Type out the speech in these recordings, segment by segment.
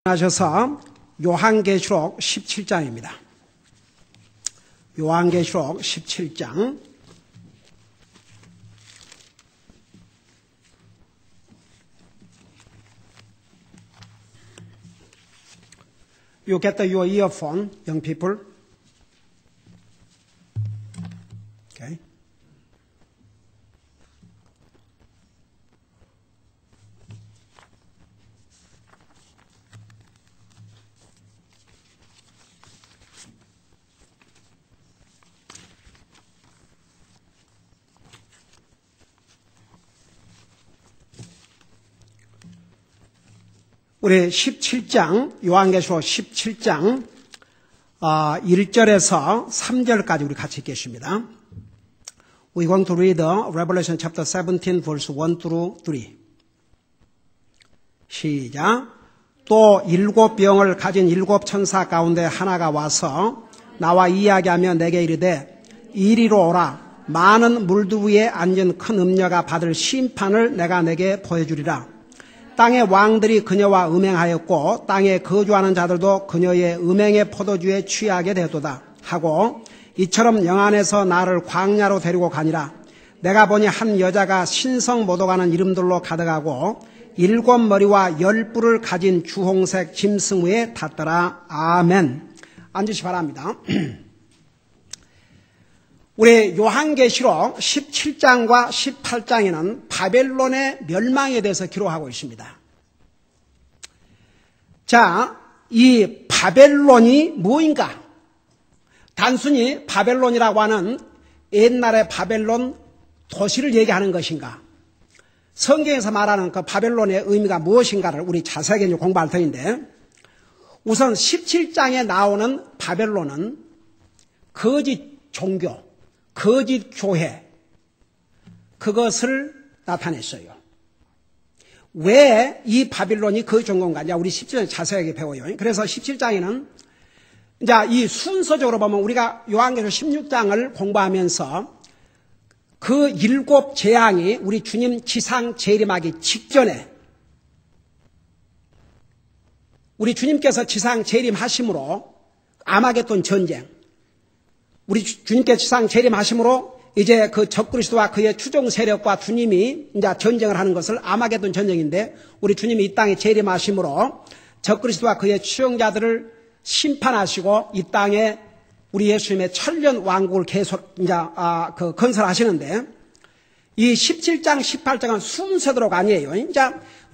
하셔서 요한계시록 17장입니다. 요한계시록 17장. You get your earphone, young people. Okay. 우리 17장, 요한계시록 17장 1절에서 3절까지 우리 같이 읽겠습니다. We're going to read Revelation chapter 17 verse 1 through 3. 시작. 또 7병을 가진 7천사 가운데 하나가 와서 나와 이야기하며 내게 이르되 이리로 오라. 많은 물들 위에 앉은 큰 음녀가 받을 심판을 내가 내게 보여주리라. 땅의 왕들이 그녀와 음행하였고 땅에 거주하는 자들도 그녀의 음행의 포도주에 취하게 되었도다 하고 이처럼 영안에서 나를 광야로 데리고 가니라. 내가 보니 한 여자가 신성 모독하는 이름들로 가득하고 7머리와 10뿔을 가진 주홍색 짐승 위에 탔더라. 아멘. 앉으시 바랍니다. 우리 요한계시록 17장과 18장에는 바벨론의 멸망에 대해서 기록하고 있습니다. 자, 이 바벨론이 무엇인가? 단순히 바벨론이라고 하는 옛날의 바벨론 도시를 얘기하는 것인가? 성경에서 말하는 그 바벨론의 의미가 무엇인가를 우리 자세하게 공부할 터인데, 우선 17장에 나오는 바벨론은 거짓 종교, 거짓 교회, 그것을 나타냈어요. 왜 이 바빌론이 거짓 종교인가? 이제 우리 17장에 자세하게 배워요. 그래서 17장에는 이제 이 순서적으로 보면 우리가 요한계시록 16장을 공부하면서 그 7 재앙이 우리 주님 지상 재림하기 직전에 우리 주님께서 지상 재림하심으로 아마겟돈 전쟁, 우리 주님께서 지상 재림하심으로 이제 그 적그리스도와 그의 추종 세력과 주님이 이제 전쟁을 하는 것을 아마겟돈 전쟁인데, 우리 주님이 이 땅에 재림하심으로 적그리스도와 그의 추종자들을 심판하시고 이 땅에 우리 예수님의 천년 왕국을 계속 이제 건설하시는데, 이 17장, 18장은 순서대로가 아니에요. 이제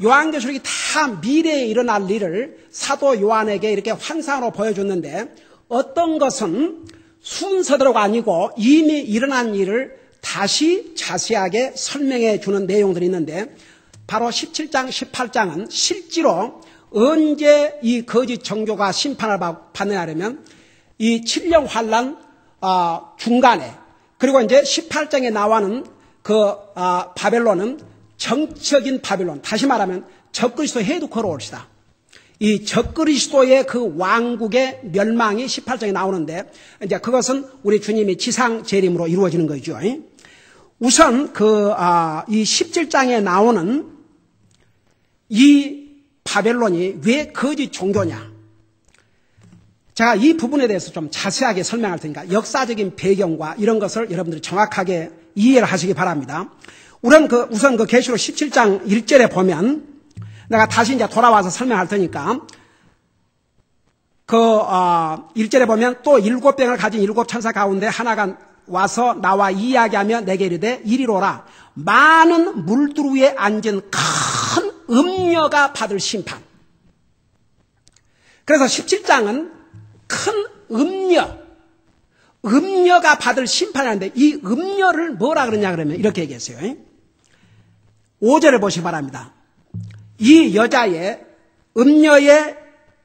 요한계시록이 다 미래에 일어날 일을 사도 요한에게 이렇게 환상으로 보여줬는데, 어떤 것은 순서대로가 아니고 이미 일어난 일을 다시 자세하게 설명해 주는 내용들이 있는데, 바로 17장, 18장은 실제로 언제 이 거짓 종교가 심판을 받느냐면 이 7년 환란 중간에, 그리고 이제 18장에 나와는 그 바벨론은 정적인 바벨론, 다시 말하면 적그리스도 헤드쿼터 올시다. 이 적그리스도의 그 왕국의 멸망이 18장에 나오는데, 이제 그것은 우리 주님이 지상 재림으로 이루어지는 거죠. 우선 이 17장에 나오는 이 바벨론이 왜 거짓 종교냐? 제가 이 부분에 대해서 좀 자세하게 설명할 테니까 역사적인 배경과 이런 것을 여러분들이 정확하게 이해를 하시기 바랍니다. 우선 그 계시록 17장 1절에 보면, 내가 다시 이제 돌아와서 설명할 테니까, 1절에 보면 또 7병을 가진 7천사 가운데 하나가 와서 나와 이야기하며 내게 이르되 이리로 오라. 많은 물들 위에 앉은 큰 음녀가 받을 심판. 그래서 17장은 큰 음녀가 받을 심판이라는데, 이 음녀를 뭐라 그러냐 그러면 이렇게 얘기했어요. 5절을 보시기 바랍니다. 이 여자의, 음녀의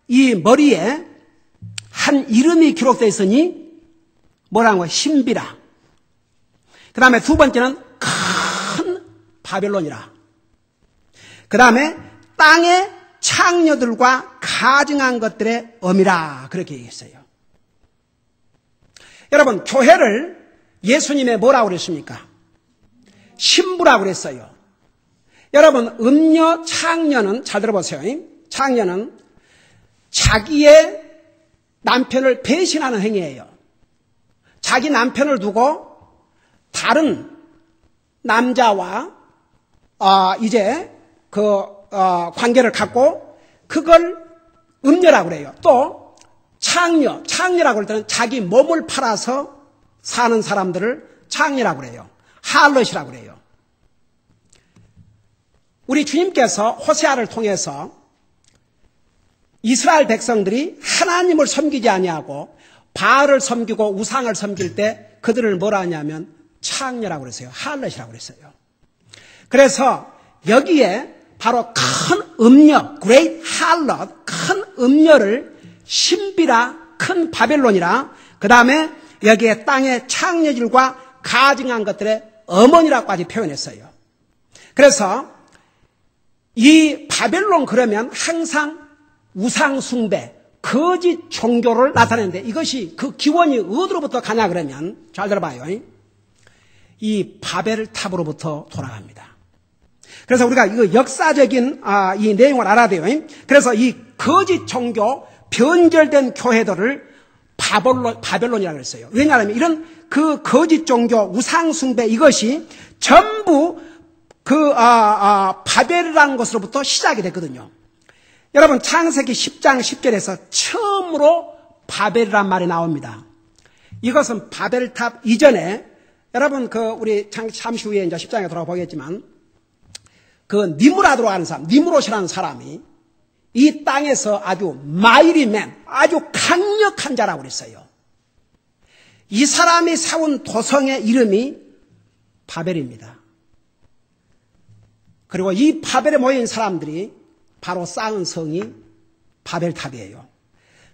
이 머리에 한 이름이 기록되어 있으니 뭐라는 거예요? 신비라. 그 다음에 두 번째는 큰 바벨론이라. 그 다음에 땅의 창녀들과 가증한 것들의 어미라. 그렇게 얘기했어요. 여러분, 교회를 예수님의 뭐라고 그랬습니까? 신부라고 그랬어요. 여러분, 음녀, 창녀는 잘 들어보세요. 창녀는 자기의 남편을 배신하는 행위예요. 자기 남편을 두고 다른 남자와 이제 관계를 갖고 그걸 음녀라고 그래요. 또 창녀라고 할 때는 자기 몸을 팔아서 사는 사람들을 창녀라고 그래요. 할럿이라고 그래요. 우리 주님께서 호세아를 통해서 이스라엘 백성들이 하나님을 섬기지 아니하고 바알을 섬기고 우상을 섬길 때 그들을 뭐라 하냐면 창녀라고 그랬어요. 할럿이라고 그랬어요. 그래서 여기에 바로 큰 음녀, great harlot, 큰 음녀를 신비라, 큰 바벨론이라, 그 다음에 여기에 땅의 창녀질과 가증한 것들의 어머니라고까지 표현했어요. 그래서 이 바벨론 그러면 항상 우상 숭배, 거짓 종교를 나타내는데 이것이 그 기원이 어디로부터 가냐 그러면 잘 들어봐요. 이 바벨탑으로부터 돌아갑니다. 그래서 우리가 이거 역사적인 이 내용을 알아야 돼요. 그래서 이 거짓 종교, 변절된 교회들을 바벨론이라고 했어요. 왜냐하면 이런 그 거짓 종교, 우상 숭배 이것이 전부 바벨이라는 것으로부터 시작이 됐거든요. 여러분 창세기 10장 10절에서 처음으로 바벨이란 말이 나옵니다. 이것은 바벨탑 이전에 여러분 우리 잠시 후에 이제 10장에 돌아가 보겠지만 니므라드로 하는 사람, 니므롯이라는 사람이 이 땅에서 아주 마이리맨, 아주 강력한 자라고 그랬어요. 이 사람이 세운 도성의 이름이 바벨입니다. 그리고 이 바벨에 모인 사람들이 바로 쌓은 성이 바벨탑이에요.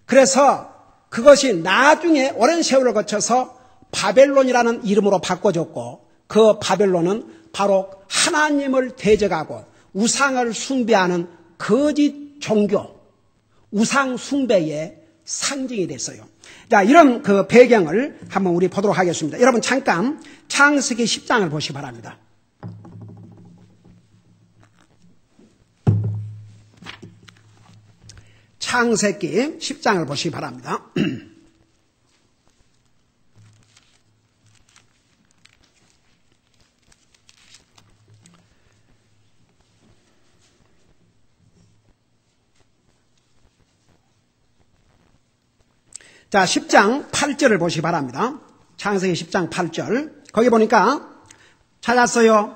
그래서 그것이 나중에 오랜 세월을 거쳐서 바벨론이라는 이름으로 바꿔졌고 그 바벨론은 바로 하나님을 대적하고 우상을 숭배하는 거짓 종교, 우상 숭배의 상징이 됐어요. 자, 이런 그 배경을 한번 우리 보도록 하겠습니다. 여러분 잠깐 창세기 10장을 보시기 바랍니다. 창세기 10장을 보시기 바랍니다. 자, 10장 8절을 보시기 바랍니다. 창세기 10장 8절. 거기 보니까 찾았어요.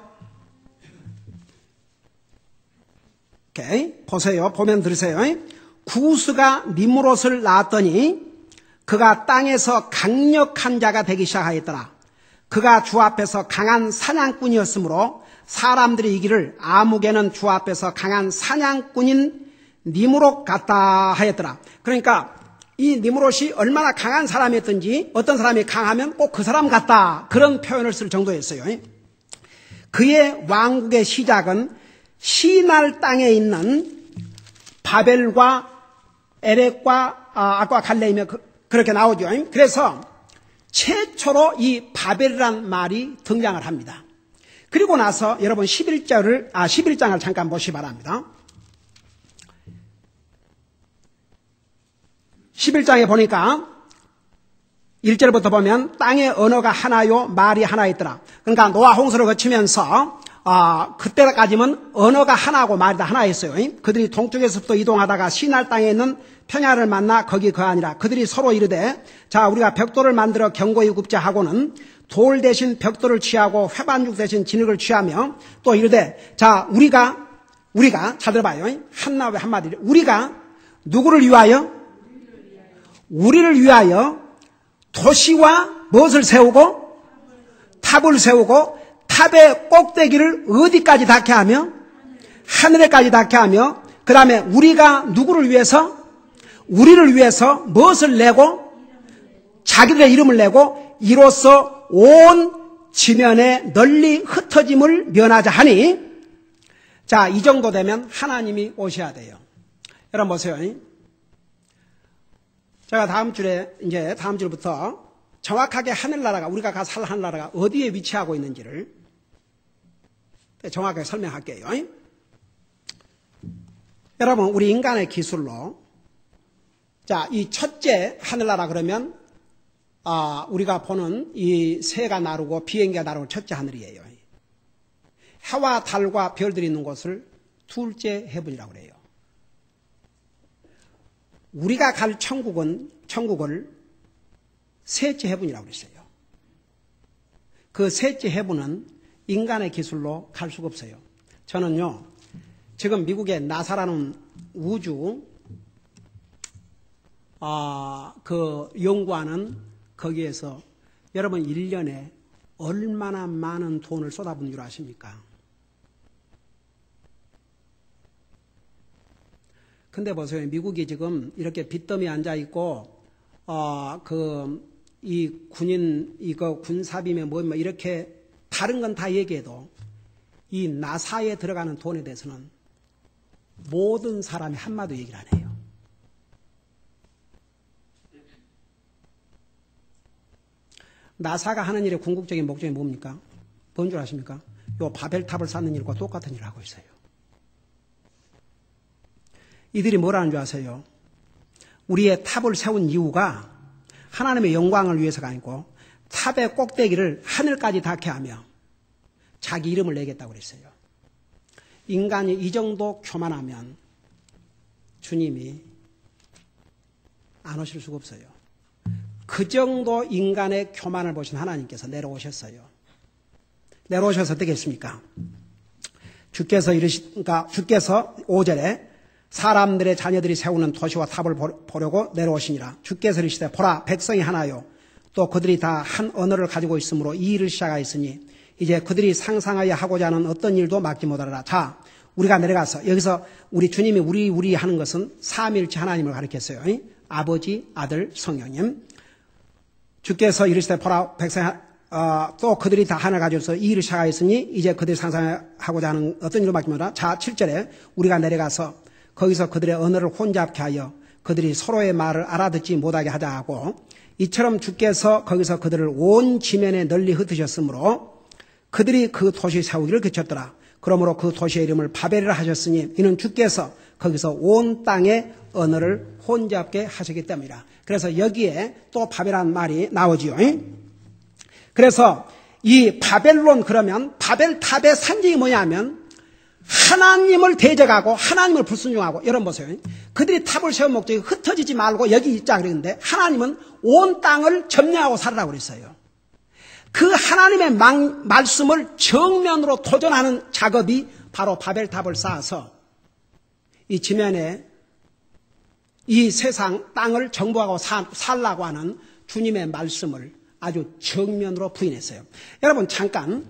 오케이. 보세요. 보면 들으세요. 구스가 니므롯을 낳았더니 그가 땅에서 강력한 자가 되기 시작하였더라. 그가 주 앞에서 강한 사냥꾼이었으므로 사람들이 이기를 아무개는 주 앞에서 강한 사냥꾼인 니므롯 같다 하였더라. 그러니까 이 니므롯이 얼마나 강한 사람이었든지 어떤 사람이 강하면 꼭 그 사람 같다 그런 표현을 쓸 정도였어요. 그의 왕국의 시작은 시날 땅에 있는 바벨과 에렉과 아까 갈레이며 그렇게 나오죠. 그래서 최초로 이 바벨이라는 말이 등장을 합니다. 그리고 나서 여러분 11장을 잠깐 보시기 바랍니다. 11장에 보니까 1절부터 보면 땅의 언어가 하나요 말이 하나 있더라. 그러니까 노아 홍수를 거치면서 그때까지는 언어가 하나고 말이 다 하나였어요. 그들이 동쪽에서부터 이동하다가 시날 땅에 있는 평야를 만나 거기 거하니라. 그들이 서로 이르되 자 우리가 벽돌을 만들어 경고히 굽자 하고는 돌 대신 벽돌을 취하고 회반죽 대신 진흙을 취하며 또 이르되 자 우리가 잘 들어봐요. 한마디 우리가 누구를 위하여? 우리를 위하여 도시와 무엇을 세우고 탑을 세우고 탑의 꼭대기를 어디까지 닿게 하며 하늘에까지 닿게 하며 그 다음에 우리가 누구를 위해서? 우리를 위해서 무엇을 내고 자기들의 이름을 내고 이로써 온 지면에 널리 흩어짐을 면하자 하니 자, 이 정도 되면 하나님이 오셔야 돼요. 여러분 보세요. 제가 다음 주부터 정확하게 하늘나라가 우리가 가서 살 하늘나라가 어디에 위치하고 있는지를 정확하게 설명할게요. 여러분 우리 인간의 기술로 자, 이 첫째 하늘나라 그러면 우리가 보는 이 새가 나르고 비행기가 나르고 첫째 하늘이에요. 해와 달과 별들이 있는 곳을 둘째 해분이라고 그래요. 우리가 갈 천국을 셋째 해분이라고 그랬어요. 그 셋째 해분은 인간의 기술로 갈 수가 없어요. 저는요, 지금 미국의 나사라는 우주 그 연구하는 거기에서 여러분 1년에 얼마나 많은 돈을 쏟아붓는 줄 아십니까? 근데 보세요. 미국이 지금 이렇게 빚더미에 앉아있고, 이 군인, 이거 군사비며 뭐 이렇게 다른 건 다 얘기해도 이 나사에 들어가는 돈에 대해서는 모든 사람이 한마디 얘기를 안 해요. 나사가 하는 일의 궁극적인 목적이 뭡니까? 뭔 줄 아십니까? 요 바벨탑을 쌓는 일과 똑같은 일을 하고 있어요. 이들이 뭐라는 줄 아세요? 우리의 탑을 세운 이유가 하나님의 영광을 위해서가 아니고 탑의 꼭대기를 하늘까지 닿게 하며 자기 이름을 내겠다고 그랬어요. 인간이 이 정도 교만하면 주님이 안 오실 수가 없어요. 그 정도 인간의 교만을 보신 하나님께서 내려오셨어요. 내려오셔서 어떻게 했습니까? 주께서 5절에 사람들의 자녀들이 세우는 도시와 탑을 보려고 내려오시니라. 주께서 이르시되 보라 백성이 하나요 또 그들이 다 한 언어를 가지고 있으므로 이 일을 시작하였으니 이제 그들이 상상하여 하고자 하는 어떤 일도 막지 못하리라. 자, 우리가 내려가서 여기서 우리 주님이 우리 하는 것은 삼위일체 하나님을 가리켰어요. 아버지, 아들, 성령님. 주께서 이르시되 보라 백성이 또 그들이 다 하나 가져서 이 일을 시작하였으니 이제 그들이 상상하고자 하는 어떤 일도 막지 못하리라. 자, 7절에 우리가 내려가서 거기서 그들의 언어를 혼잡케 하여 그들이 서로의 말을 알아듣지 못하게 하자 하고 이처럼 주께서 거기서 그들을 온 지면에 널리 흩으셨으므로 그들이 그 도시 세우기를 그쳤더라. 그러므로 그 도시의 이름을 바벨이라 하셨으니 이는 주께서 거기서 온 땅의 언어를 혼잡게 하시기 때문이라. 그래서 여기에 또 바벨이라는 말이 나오지요. 그래서 이 바벨론 그러면 바벨탑의 상징이 뭐냐면 하나님을 대적하고 하나님을 불순종하고 여러분 보세요. 그들이 탑을 세운 목적이 흩어지지 말고 여기 있자 그랬는데 하나님은 온 땅을 점령하고 살으라고 그랬어요. 그 하나님의 말씀을 정면으로 도전하는 작업이 바로 바벨탑을 쌓아서 이 지면에 이 세상 땅을 정복하고 살라고 하는 주님의 말씀을 아주 정면으로 부인했어요. 여러분 잠깐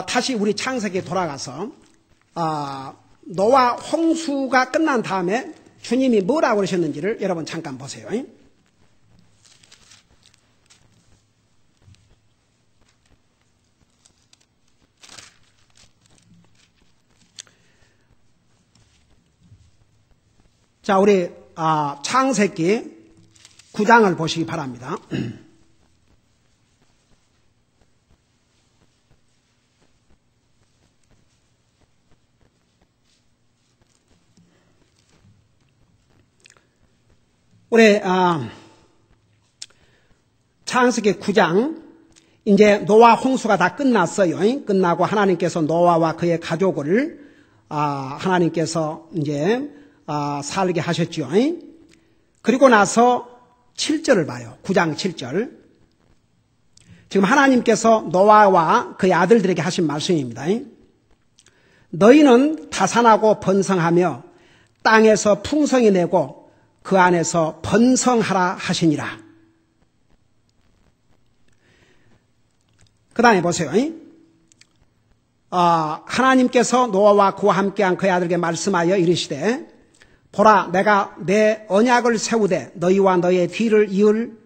다시 우리 창세기에 돌아가서 노아 홍수가 끝난 다음에 주님이 뭐라고 그러셨는지를 여러분 잠깐 보세요. 자, 우리 창세기 9장을 보시기 바랍니다. 우리 창세기 9장 이제 노아 홍수가 다 끝났어요. 끝나고 하나님께서 노아와 그의 가족을 하나님께서 이제 살게 하셨죠. 그리고 나서 7절을 봐요. 9장 7절. 지금 하나님께서 노아와 그의 아들들에게 하신 말씀입니다. 너희는 다산하고 번성하며 땅에서 풍성이 내고 그 안에서 번성하라 하시니라. 그 다음에 보세요. 하나님께서 노아와 그와 함께한 그의 아들에게 말씀하여 이르시되 보라 내가 내 언약을 세우되 너희와 너희의 뒤를 이을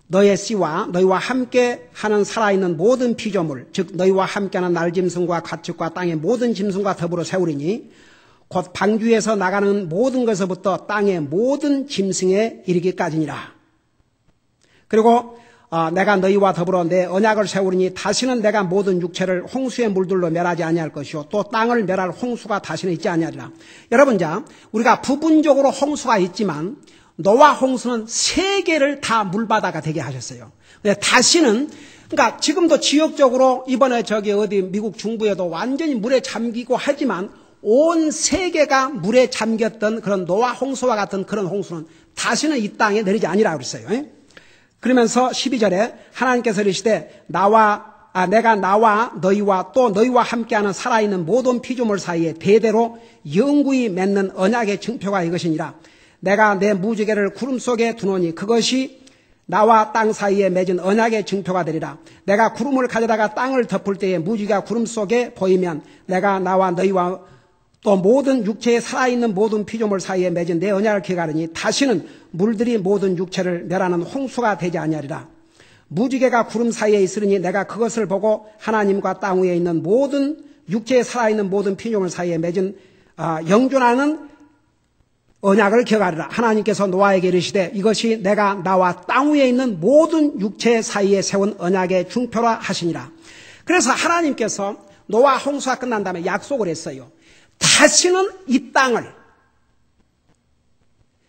너의 씨와 너희와 함께하는 살아있는 모든 피조물 즉 너희와 함께하는 날짐승과 가축과 땅의 모든 짐승과 더불어 세우리니 곧 방주에서 나가는 모든 것에서부터 땅의 모든 짐승에 이르기까지니라. 그리고 내가 너희와 더불어 내 언약을 세우리니 다시는 내가 모든 육체를 홍수의 물들로 멸하지 아니할 것이요 또 땅을 멸할 홍수가 다시는 있지 아니하리라. 여러분, 자, 우리가 부분적으로 홍수가 있지만 노아 홍수는 세계를 다 물바다가 되게 하셨어요. 근데 다시는, 그러니까 지금도 지역적으로 이번에 어디 미국 중부에도 완전히 물에 잠기고 하지만 온 세계가 물에 잠겼던 그런 노아 홍수와 같은 그런 홍수는 다시는 이 땅에 내리지 아니라 그랬어요. 그러면서 12절에 하나님께서 이르시되 내가 나와 너희와 또 너희와 함께하는 살아있는 모든 피조물 사이에 대대로 영구히 맺는 언약의 증표가 이것이니라. 내가 내 무지개를 구름 속에 두노니 그것이 나와 땅 사이에 맺은 언약의 증표가 되리라. 내가 구름을 가져다가 땅을 덮을 때에 무지개가 구름 속에 보이면 내가 나와 너희와 또 모든 육체에 살아있는 모든 피조물 사이에 맺은 내 언약을 기억하리니 다시는 물들이 모든 육체를 멸하는 홍수가 되지 아니하리라. 무지개가 구름 사이에 있으니 내가 그것을 보고 하나님과 땅 위에 있는 모든 육체에 살아있는 모든 피조물 사이에 맺은 영존하는 언약을 기억하리라. 하나님께서 노아에게 이르시되 이것이 내가 나와 땅 위에 있는 모든 육체 사이에 세운 언약의 증표라 하시니라. 그래서 하나님께서 노아 홍수가 끝난 다음에 약속을 했어요. 다시는 이 땅을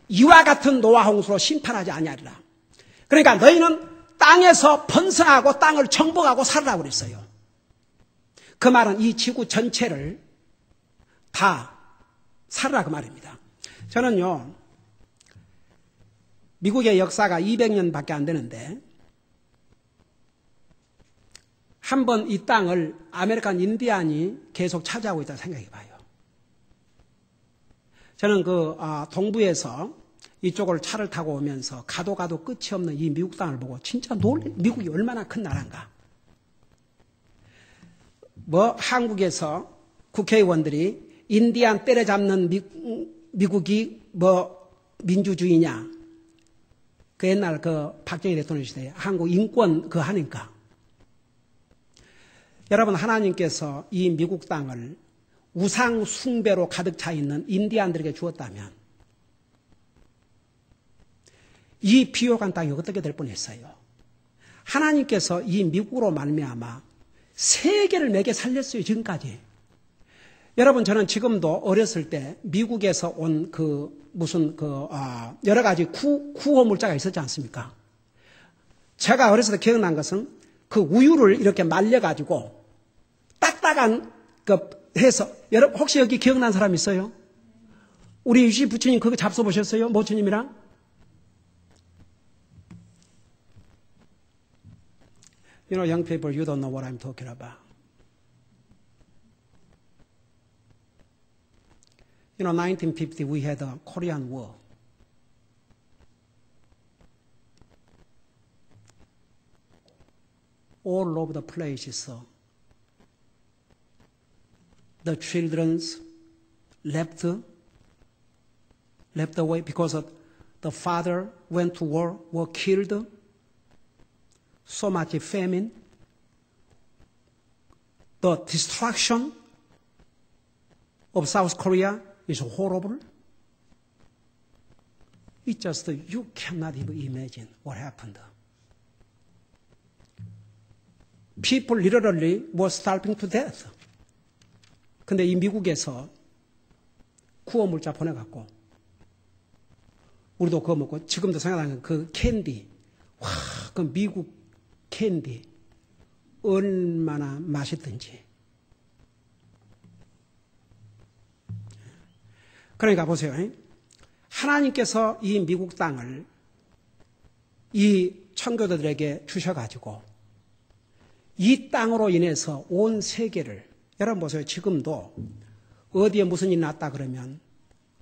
이와 같은 노아 홍수로 심판하지 아니하리라. 그러니까 너희는 땅에서 번성하고 땅을 정복하고 살으라고 그랬어요. 그 말은 이 지구 전체를 다 살으라 그 말입니다. 저는요, 미국의 역사가 200년밖에 안 되는데 한번 이 땅을 아메리칸 인디안이 계속 차지하고 있다고 생각해 봐요. 저는 동부에서 이쪽을 차를 타고 오면서 가도 끝이 없는 이 미국 땅을 보고 진짜 미국이 얼마나 큰 나라인가. 한국에서 국회의원들이 인디안 때려잡는 미국이 민주주의냐. 그 옛날 박정희 대통령 시대에 한국 인권 하니까. 여러분, 하나님께서 이 미국 땅을 우상 숭배로 가득 차 있는 인디안들에게 주었다면 이 비옥한 땅이 어떻게 될 뻔했어요. 하나님께서 이 미국으로 말미암아 세계를 내게 살렸어요. 지금까지. 여러분, 저는 지금도 어렸을 때 미국에서 온 여러 가지 구호 물자가 있었지 않습니까? 제가 어렸을 때 기억난 것은 그 우유를 이렇게 말려가지고 딱딱한 해서, 여러분 혹시 여기 기억난 사람 있어요? 우리 유시 부처님 그거 잡숴보셨어요? 모처님이랑? You know, young people, you don't know what I'm talking about. You know, 1950 we had a Korean War. All over the place, the children left away because the father went to war, were killed. So much famine. The destruction of South Korea is horrible. You cannot even imagine what happened. People literally were starving to death. 근데 이 미국에서 구호 물자 보내갖고 우리도 그거 먹고 지금도 생각나는 그 캔디. 와, 그 미국 캔디 얼마나 맛있던지. 그러니까 보세요. 하나님께서 이 미국 땅을 이 청교도들에게 주셔가지고 이 땅으로 인해서 온 세계를, 여러분 보세요. 지금도 어디에 무슨 일이 났다 그러면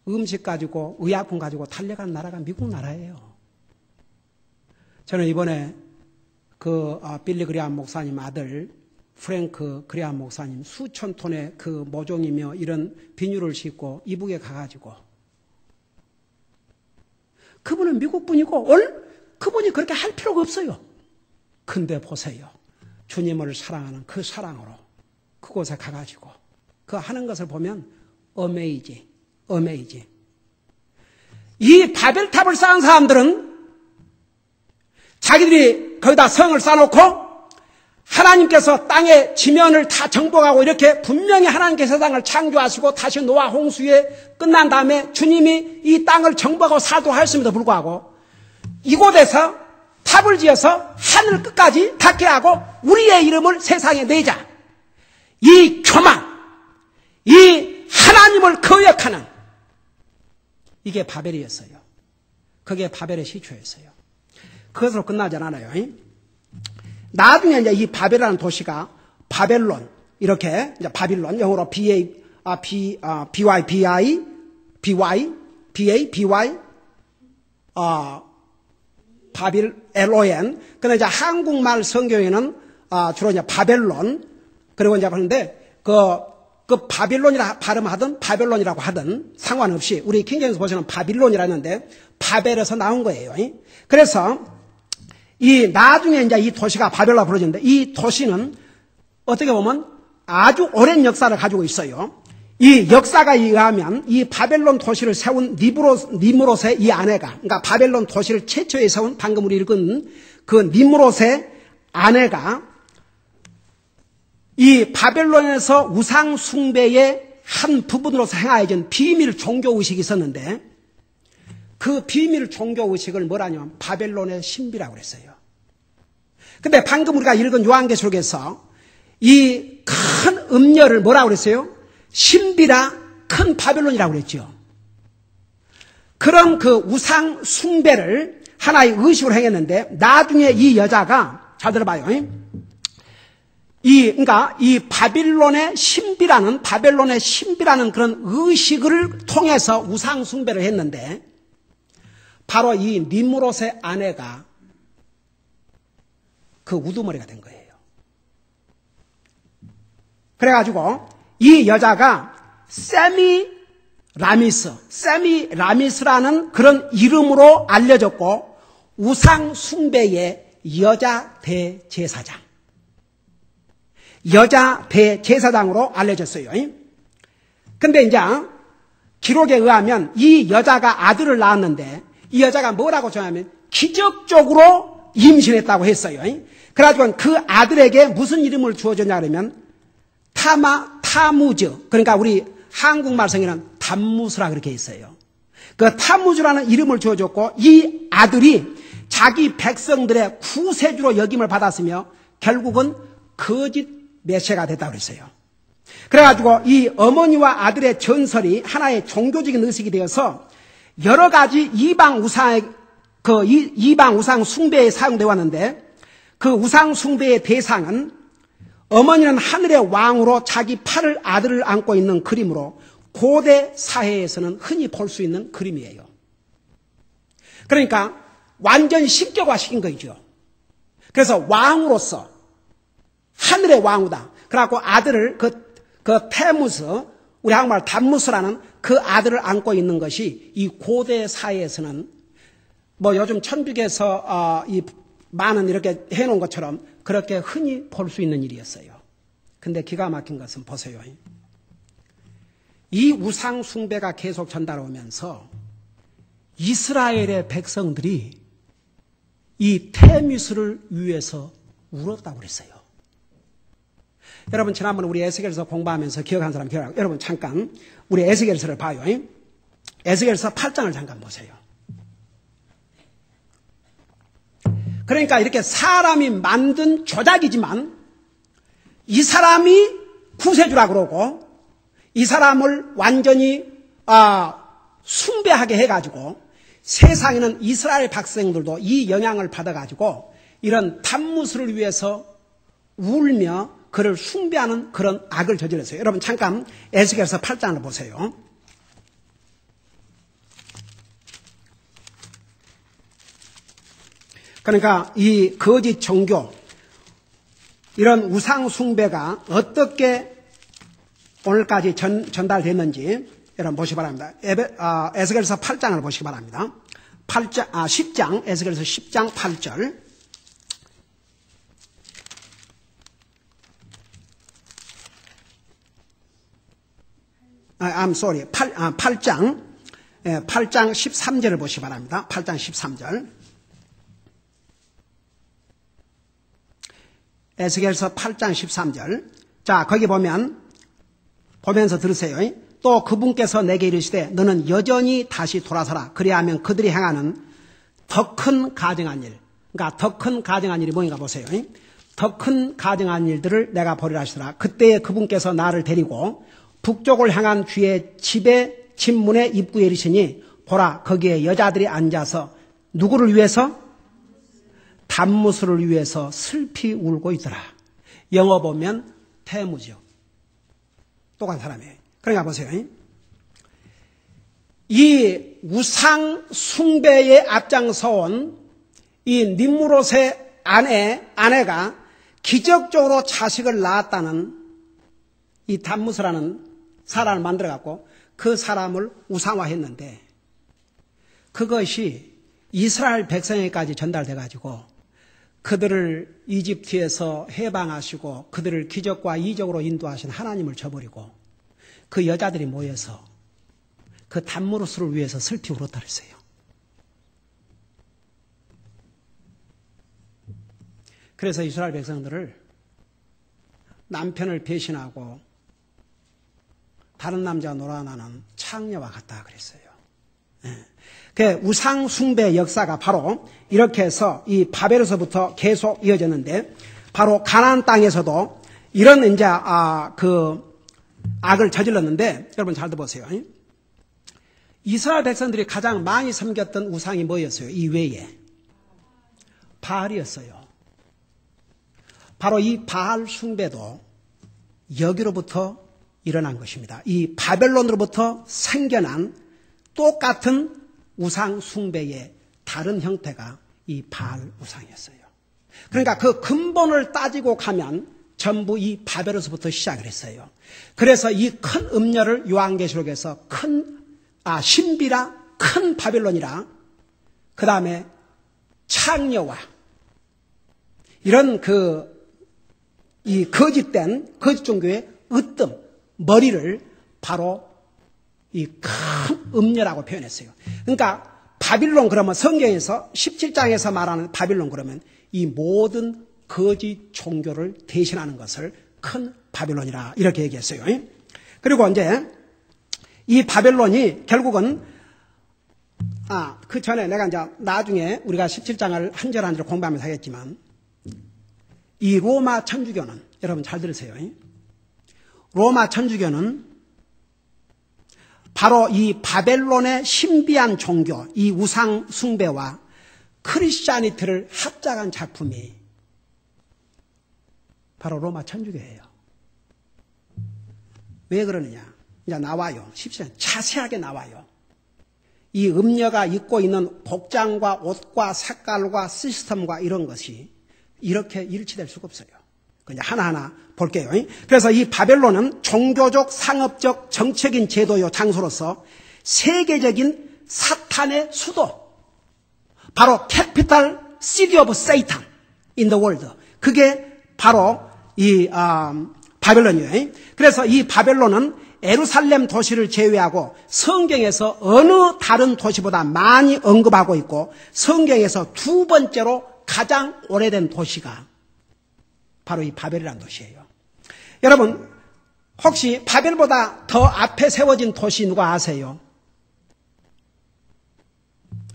음식 가지고 의약품 가지고 달려간 나라가 미국 나라예요. 저는 이번에 빌리 그레이엄 목사님 아들 프랭크 그레이엄 목사님 수천 톤의 모종이며 이런 비닐을 싣고 이북에 가가지고, 그분은 미국 분이고 그분이 그렇게 할 필요가 없어요. 근데 보세요. 주님을 사랑하는 그 사랑으로 그곳에 가가지고 그 하는 것을 보면 어메이징. 이 바벨탑을 쌓은 사람들은 자기들이 거기다 성을 쌓아놓고 하나님께서 땅의 지면을 다 정복하고 이렇게 분명히 하나님께서 세상을 창조하시고 다시 노아 홍수에 끝난 다음에 주님이 이 땅을 정복하고 살도록 하였음에도 불구하고 이곳에서 탑을 지어서 하늘 끝까지 닿게 하고 우리의 이름을 세상에 내자. 이 교만, 이 하나님을 거역하는 이게 바벨이었어요. 그게 바벨의 시초였어요. 그것으로 끝나지 않아요. 나중에 이제 이 바벨이라는 도시가 바벨론, 이렇게 이제 바빌론, 영어로 바빌, LON. 근데 이제 한국말 성경에는 주로 이제 바벨론, 그리고 이제 그런데 그 바빌론이라 발음하든 바벨론이라고 하든 상관없이 우리 킹제임스 보시면 바빌론이라 했는데 바벨에서 나온 거예요. 그래서 이 나중에 이제 이 도시가 바벨로 부르짖는데 이 도시는 어떻게 보면 아주 오랜 역사를 가지고 있어요. 이 역사가 의하면 이 바벨론 도시를 세운 니므롯의 이 아내가, 그러니까 바벨론 도시를 최초에 세운 방금 우리 읽은 그 니므롯의 아내가 이 바벨론에서 우상 숭배의 한 부분으로서 행하여진 비밀 종교 의식이 있었는데 그 비밀 종교 의식을 뭐라냐면 바벨론의 신비라고 그랬어요. 근데 방금 우리가 읽은 요한계시록에서 이 큰 음녀를 뭐라고 그랬어요? 신비라 큰 바벨론이라고 그랬죠. 그런 그 우상 숭배를 하나의 의식으로 행했는데 나중에 이 여자가 잘 들어봐요. 그러니까 이 바벨론의 신비라는 그런 의식을 통해서 우상 숭배를 했는데 바로 이 니므롯의 아내가 그 우두머리가 된 거예요. 그래가지고 이 여자가 세미라미스라는 그런 이름으로 알려졌고 우상 숭배의 여자 대제사장으로 알려졌어요. 근데 이제 기록에 의하면 이 여자가 아들을 낳았는데 이 여자가 뭐라고 전하면 기적적으로 임신했다고 했어요. 그래가지고 그 아들에게 무슨 이름을 주어줬냐 그러면 타무즈, 그러니까 우리 한국말 성에는 담무스라 그렇게 있어요. 그 타무즈라는 이름을 주어줬고 이 아들이 자기 백성들의 구세주로 역임을 받았으며 결국은 거짓 메시아가 됐다고 그랬어요. 그래가지고 이 어머니와 아들의 전설이 하나의 종교적인 의식이 되어서 여러 가지 이방 우상 숭배에 사용되어 왔는데 그 우상 숭배의 대상은 어머니는 하늘의 왕으로 자기 팔을 아들을 안고 있는 그림으로 고대 사회에서는 흔히 볼 수 있는 그림이에요. 그러니까 완전히 신격화시킨 거죠. 그래서 왕으로서 하늘의 왕우다. 그래갖고 아들을 그 테무스, 우리 한국말 담무스라는 그 아들을 안고 있는 것이 이 고대 사회에서는 뭐 요즘 천주교에서 이 많은 이렇게 해놓은 것처럼 그렇게 흔히 볼 수 있는 일이었어요. 근데 기가 막힌 것은 보세요. 이 우상 숭배가 계속 전달오면서 이스라엘의 백성들이 이 테미스를 위해서 울었다고 그랬어요. 여러분 지난번 우리 에스겔서 공부하면서 기억한 사람 기억하고 여러분 잠깐 우리 에스겔서를 봐요. 에스겔서 8장을 잠깐 보세요. 그러니까 이렇게 사람이 만든 조작이지만 이 사람이 구세주라고 그러고 이 사람을 완전히 숭배하게 해가지고 세상에는 이스라엘 백성들도 이 영향을 받아가지고 이런 담무스를 위해서 울며 그를 숭배하는 그런 악을 저질렀어요. 여러분 잠깐 에스겔서 8장을 보세요. 그러니까 이 거짓 종교, 이런 우상 숭배가 어떻게 오늘까지 전달됐는지 여러분 보시기 바랍니다. 에스겔서 8장을 보시기 바랍니다. 10장, 에스겔서 10장 8절. I'm sorry. 8장 13절을 보시기 바랍니다. 8장 13절. 에스겔서 8장 13절. 자, 거기 보면서 들으세요. 또 그분께서 내게 이르시되 너는 여전히 다시 돌아서라. 그리하면 그들이 행하는 더 큰 가증한 일. 그러니까 더 큰 가증한 일이 뭐인가 보세요. 더 큰 가증한 일들을 내가 벌이라 하시더라. 그때에 그분께서 나를 데리고 북쪽을 향한 주의 집의 집문의 입구에 이르시니 보라 거기에 여자들이 앉아서 누구를 위해서? 단무스를 위해서 슬피 울고 있더라. 영어 보면 태무죠. 똑같은 사람이에요. 그러니까 보세요. 이 우상 숭배에 앞장서온 이 님므롯의 아내가 기적적으로 자식을 낳았다는 이 단무스라는 사람을 만들어갖고 그 사람을 우상화했는데 그것이 이스라엘 백성에게까지 전달돼가지고 그들을 이집트에서 해방하시고 그들을 기적과 이적으로 인도하신 하나님을 저버리고 그 여자들이 모여서 그 단무스를 위해서 슬피 울었다 그랬어요. 그래서 이스라엘 백성들을 남편을 배신하고 다른 남자가 놀아나는 창녀와 같다 그랬어요. 그 우상 숭배 역사가 바로 이렇게 해서 이 바벨에서부터 계속 이어졌는데 바로 가나안 땅에서도 이런 이제 그 악을 저질렀는데 여러분 잘 들어보세요. 이스라엘 백성들이 가장 많이 섬겼던 우상이 뭐였어요? 이 외에 바알이었어요. 바로 이 바알 숭배도 여기로부터 일어난 것입니다. 이 바벨론으로부터 생겨난 똑같은 우상 숭배의 다른 형태가 이 바알 우상이었어요. 그러니까 그 근본을 따지고 가면 전부 이 바벨에서부터 시작을 했어요. 그래서 이 큰 음녀를 요한계시록에서 신비라 큰 바벨론이라 그 다음에 창녀와 이런 이 거짓된 거짓 종교의 으뜸 머리를 바로 이 큰 음녀라고 표현했어요. 그러니까 바빌론 그러면 성경에서 17장에서 말하는 바빌론 그러면 이 모든 거짓 종교를 대신하는 것을 큰 바빌론이라 이렇게 얘기했어요. 그리고 이제 이 바벨론이 결국은 그 전에 내가 이제 나중에 우리가 17장을 한 절 한 절 공부하면서 하겠지만 이 로마 천주교는 여러분 잘 들으세요. 로마 천주교는 바로 이 바벨론의 신비한 종교, 이 우상 숭배와 크리스찬이티를 합작한 작품이 바로 로마 천주교예요. 왜 그러느냐? 이제 나와요. 17장 자세하게 나와요. 이 음녀가 입고 있는 복장과 옷과 색깔과 시스템과 이런 것이 이렇게 일치될 수가 없어요. 그냥 하나하나 볼게요. 그래서 이 바벨론은 종교적, 상업적, 정책인 제도요 장소로서 세계적인 사탄의 수도, 바로 캐피탈 시티 오브 세이탄 인 더 월드. 그게 바로 이 바벨론이에요. 그래서 이 바벨론은 예루살렘 도시를 제외하고 성경에서 어느 다른 도시보다 많이 언급하고 있고 성경에서 두 번째로 가장 오래된 도시가 바로 이 바벨이라는 도시예요. 여러분 혹시 바벨보다 더 앞에 세워진 도시 누가 아세요?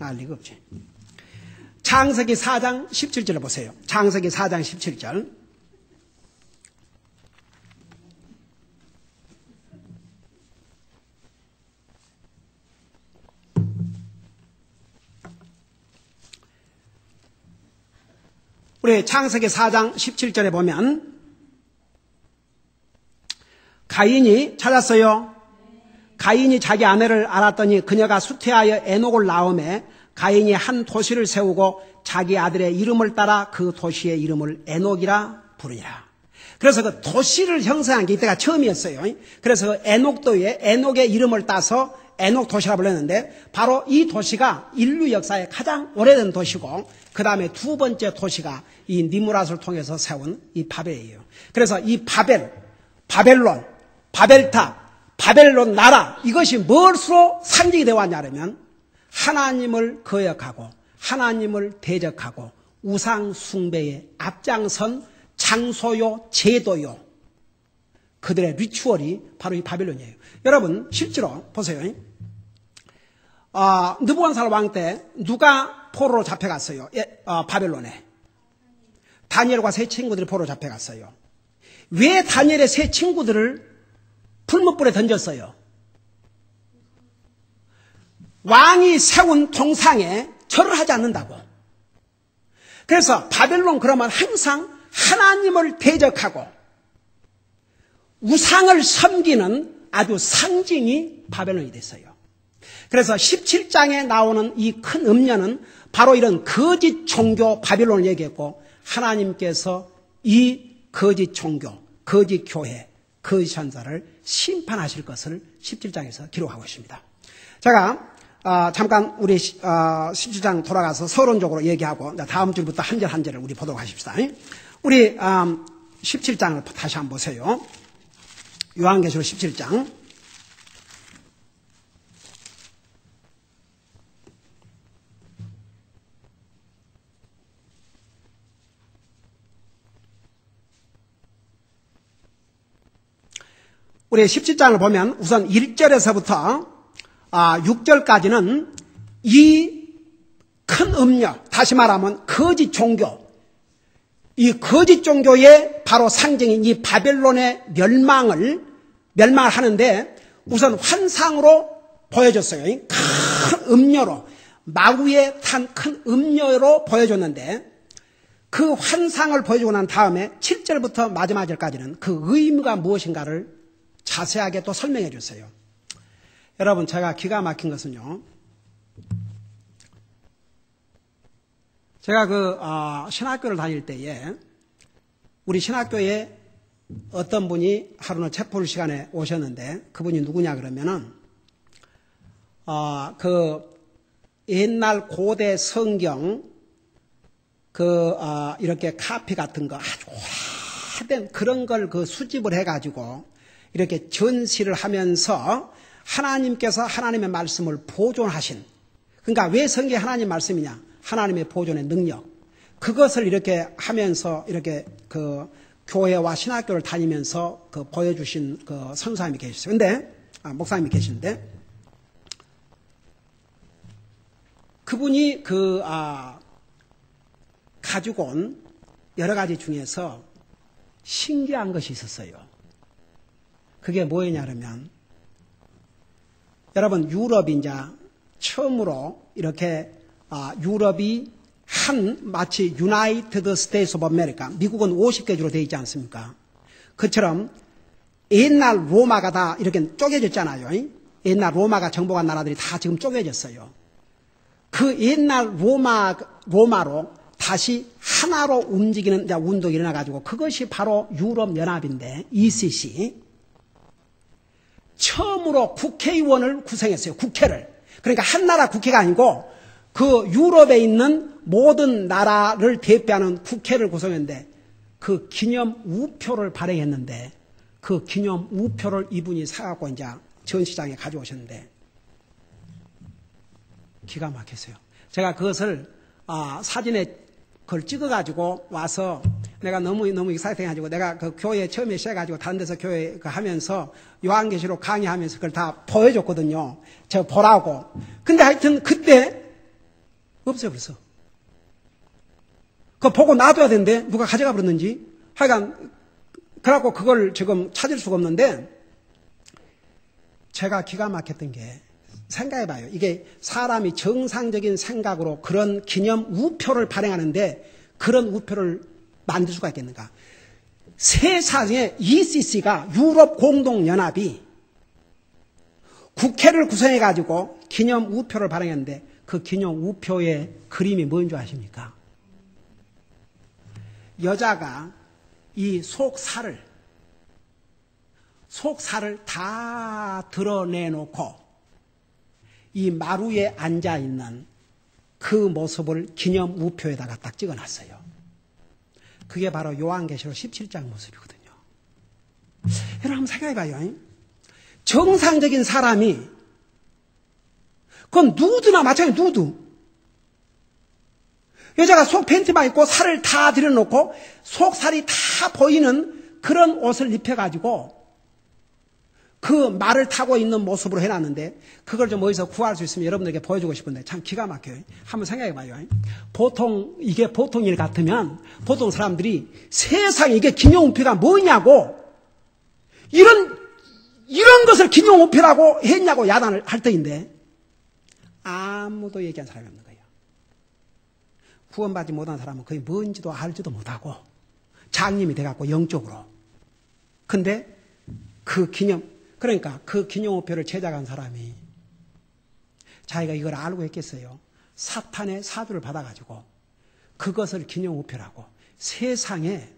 알 리가 없지. 창세기 4장 17절을 보세요. 창세기 4장 17절. 우리 창세기 4장 17절에 보면 가인이 찾았어요. 가인이 자기 아내를 알았더니 그녀가 수태하여 에녹을 낳음에 가인이 한 도시를 세우고 자기 아들의 이름을 따라 그 도시의 이름을 에녹이라 부르니라. 그래서 그 도시를 형성한 게 이때가 처음이었어요. 그래서 그 에녹도에 에녹의 이름을 따서 에녹 도시라 불렀는데 바로 이 도시가 인류 역사의 가장 오래된 도시고 그 다음에 두 번째 도시가 이 니므랏을 통해서 세운 이 바벨이에요. 그래서 이 바벨론, 바벨탑, 바벨론 나라 이것이 무엇으로 상징이 되어 왔냐면 하나님을 거역하고 하나님을 대적하고 우상 숭배에 앞장선 장소요, 제도요. 그들의 리추얼이 바로 이 바벨론이에요. 여러분 실제로 보세요. 느부갓네살 왕 때 누가 포로로 잡혀갔어요? 바벨론에. 다니엘과 세 친구들이 포로로 잡혀갔어요. 왜 다니엘의 세 친구들을 풀무불에 던졌어요? 왕이 세운 동상에 절을 하지 않는다고. 그래서 바벨론 그러면 항상 하나님을 대적하고 우상을 섬기는 아주 상징이 바벨론이 됐어요. 그래서 17장에 나오는 이 큰 음녀는 바로 이런 거짓 종교 바벨론을 얘기했고, 하나님께서 이 거짓 종교, 거짓 교회, 거짓 선자를 심판하실 것을 17장에서 기록하고 있습니다. 제가 잠깐 우리 17장 돌아가서 서론적으로 얘기하고 다음 줄부터 한 절 한 절을 우리 보도록 하십시다. 우리 17장을 다시 한번 보세요. 요한계시록 17장. 우리 17장을 보면 우선 1절에서부터 6절까지는 이 큰 음녀, 다시 말하면 거짓 종교, 이 거짓 종교의 바로 상징인 이 바벨론의 멸망을 하는데 우선 환상으로 보여줬어요. 큰 음녀로, 마구에 탄 큰 음녀로 보여줬는데 그 환상을 보여주고 난 다음에 7절부터 마지막 절까지는 그 의미가 무엇인가를 자세하게 또 설명해 줬어요. 여러분 제가 기가 막힌 것은요. 제가 신학교를 다닐 때에 우리 신학교에 어떤 분이 하루는 책 볼 시간에 오셨는데 그분이 누구냐 그러면은 옛날 고대 성경 이렇게 카피 같은 거 아주 오래된 그런 걸 수집을 해가지고 이렇게 전시를 하면서 하나님께서 하나님의 말씀을 보존하신, 그러니까 왜 성경이 하나님 말씀이냐? 하나님의 보존의 능력. 그것을 이렇게 하면서 이렇게 교회와 신학교를 다니면서 보여주신 선사님이 계셨어요. 근데, 목사님이 계시는데, 그분이 가지고 온 여러 가지 중에서 신기한 것이 있었어요. 그게 뭐였냐 그러면, 여러분 유럽이 이제 처음으로 이렇게 유럽이 마치 유나이티드 스테이트 오브 아메리카, 미국은 50개주로 되어 있지 않습니까? 그처럼 옛날 로마가 다 이렇게 쪼개졌잖아요. 옛날 로마가 정복한 나라들이 다 지금 쪼개졌어요. 그 옛날 로마로 다시 하나로 움직이는 운동이 일어나가지고 그것이 바로 유럽연합인데 ECC. 처음으로 국회의원을 구성했어요. 국회를. 그러니까 한 나라 국회가 아니고 그 유럽에 있는 모든 나라를 대표하는 국회를 구성했는데 그 기념 우표를 발행했는데 그 기념 우표를 이분이 사갖고 이제 전시장에 가져오셨는데 기가 막혔어요. 제가 그것을 사진에 그걸 찍어가지고 와서 내가 너무 익사이팅해가지고 내가 그 교회 처음에 시작해가지고 다른 데서 교회 하면서 요한계시록 강의하면서 그걸 다 보여줬거든요. 저 보라고. 근데 하여튼 그때 없어요 벌써. 그거 보고 놔둬야 되는데 누가 가져가 버렸는지. 하여간 그래갖고 그걸 지금 찾을 수가 없는데 제가 기가 막혔던 게 생각해봐요. 이게 사람이 정상적인 생각으로 그런 기념 우표를 발행하는데 그런 우표를 만들 수가 있겠는가. 세상에 ECC가 유럽 공동연합이 국회를 구성해가지고 기념 우표를 발행했는데 그 기념 우표의 그림이 뭔 줄 아십니까? 여자가 이 속살을 다 드러내놓고 이 마루에 앉아있는 그 모습을 기념 우표에다가 딱 찍어놨어요. 그게 바로 요한계시록 17장 모습이거든요. 여러분 한번 생각해봐요. 정상적인 사람이 그건 누구나 마찬가지예요. 여자가 속 팬티만 입고 살을 다 들여놓고 속살이 다 보이는 그런 옷을 입혀가지고 그 말을 타고 있는 모습으로 해놨는데 그걸 좀 어디서 구할 수 있으면 여러분들에게 보여주고 싶은데 참 기가 막혀요. 한번 생각해봐요. 이게 보통 일 같으면 보통 사람들이 세상에 이게 김용필가 뭐냐고 이런 것을 김용필이라고 했냐고 야단을 할 때인데 아무도 얘기한 사람이 없는 거예요. 구원받지 못한 사람은 거의 뭔지도 알지도 못하고 장님이 돼갖고 영적으로. 근데 그러니까 그 기념우표를 제작한 사람이 자기가 이걸 알고 했겠어요. 사탄의 사주를 받아가지고 그것을 기념우표라고. 세상에